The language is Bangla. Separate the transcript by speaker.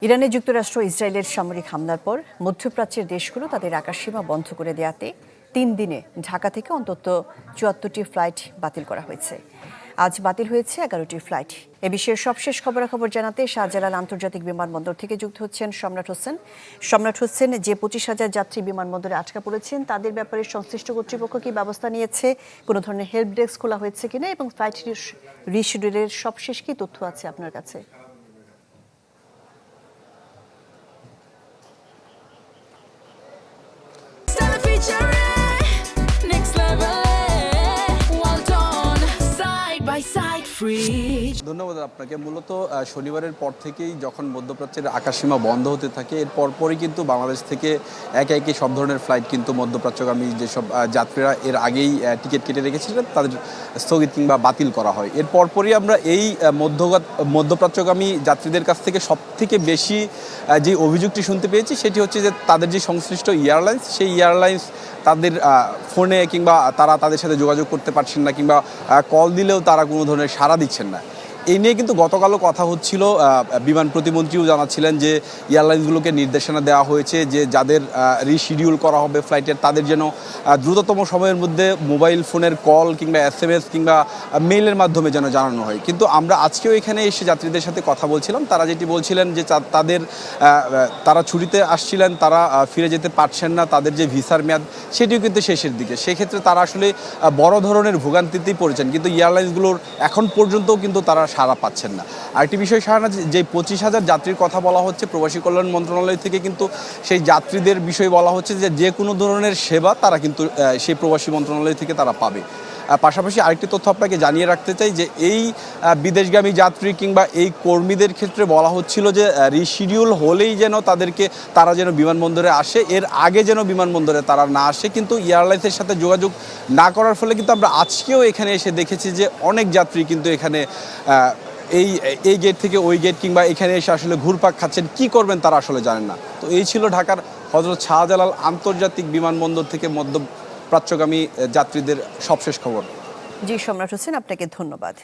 Speaker 1: ইরানে যুক্তরাষ্ট্র ইসরায়েলের সামরিক হামলার পর মধ্যপ্রাচ্যের দেশগুলো তাদের আকাশসীমা বন্ধ করে দেওয়াতে 3 দিনে ঢাকা থেকে অন্তত 74টি ফ্লাইট বাতিল করা হয়েছে। আজ বাতিল হয়েছে 11টি ফ্লাইট। এ বিষয়ে সবশেষ খবরাখবর জানাতে শাহজালাল আন্তর্জাতিক বিমানবন্দর থেকে যুক্ত হচ্ছেন সম্রাট হোসেন। সম্রাট হোসেন, যে 25,000 যাত্রী বিমানবন্দরে আটকা পড়েছেন তাদের ব্যাপারে সংশ্লিষ্ট কর্তৃপক্ষ কি ব্যবস্থা নিয়েছে? কোনো ধরনের হেল্প ডেস্ক খোলা হয়েছে কিনা এবং ফ্লাইট রিশিডিউলের সবশেষ কি তথ্য আছে আপনার কাছে?
Speaker 2: ধন্যবাদ আপনাকে। মূলত শনিবারের পর থেকেই যখন মধ্যপ্রাচ্যের আকাশসীমা বন্ধ হতে থাকে এর পরপরই কিন্তু বাংলাদেশ থেকে একে একে সব ধরনের ফ্লাইট কিন্তু মধ্যপ্রাচ্যগামী যেসব যাত্রীরা এর আগেই টিকিট কেটে রেখেছিলেন তাদের স্থগিত কিংবা বাতিল করা হয়। এর পরপরই আমরা এই মধ্যপ্রাচ্যগামী যাত্রীদের কাছ থেকে সবথেকে বেশি যে অভিযোগটি শুনতে পেয়েছি সেটি হচ্ছে যে তাদের যে সংশ্লিষ্ট এয়ারলাইন্স, সেই এয়ারলাইন্স তাদের ফোনে কিংবা তারা তাদের সাথে যোগাযোগ করতে পারছেন না, কিংবা কল দিলেও তারা কোনো ধরনের সাড়া দিচ্ছেন না। এই নিয়ে কিন্তু গতকালও কথা হচ্ছিল। বিমান প্রতিমন্ত্রীও জানাচ্ছিলেন যে এয়ারলাইন্সগুলোকে নির্দেশনা দেওয়া হয়েছে যে যাদের রিশিডিউল করা হবে ফ্লাইটের তাদের যেন দ্রুততম সময়ের মধ্যে মোবাইল ফোনের কল কিংবা SMS কিংবা মেইলের মাধ্যমে যেন জানানো হয়। কিন্তু আমরা আজকেও এখানে এসে যাত্রীদের সাথে কথা বলছিলাম, তারা যেটি বলছিলেন যে তারা ছুটিতে আসছিলেন, তারা ফিরে যেতে পারছেন না, তাদের যে ভিসার মেয়াদ সেটিও কিন্তু শেষের দিকে। সেক্ষেত্রে তারা আসলে বড় ধরনের ভোগান্তিতেই পড়েছেন, কিন্তু এয়ারলাইন্সগুলোর এখন পর্যন্তও কিন্তু তারা সাড়া পাচ্ছেন না। আরেকটি বিষয় শাহনাজ, যে 25,000 যাত্রীর কথা বলা হচ্ছে প্রবাসী কল্যাণ মন্ত্রণালয় থেকে কিন্তু সেই যাত্রীদের বিষয়ে বলা হচ্ছে যে কোনো ধরনের সেবা তারা কিন্তু সেই প্রবাসী মন্ত্রণালয় থেকে তারা পাবে। পাশাপাশি আরেকটি তথ্য আপনাকে জানিয়ে রাখতে চাই যে এই বিদেশগামী যাত্রী কিংবা এই কর্মীদের ক্ষেত্রে বলা হচ্ছিল যে রিশিডিউল হলেই যেন তারা যেন বিমানবন্দরে আসে, এর আগে যেন বিমানবন্দরে তারা না আসে। কিন্তু এয়ারলাইন্সের সাথে যোগাযোগ না করার ফলে কিন্তু আমরা আজকেও এখানে এসে দেখেছি যে অনেক যাত্রী কিন্তু এখানে এই গেট থেকে ওই গেট কিংবা এখানে এসে আসলে ঘুরপাক খাচ্ছেন, কি করবেন তারা আসলে জানেন না। তো এই ছিল ঢাকার হযরত শাহজালাল আন্তর্জাতিক বিমানবন্দর থেকে মধ্যপ্রাচ্যগামী যাত্রীদের সবশেষ খবর।
Speaker 1: জি সম্রাট হোসেন, আপনাকে ধন্যবাদ।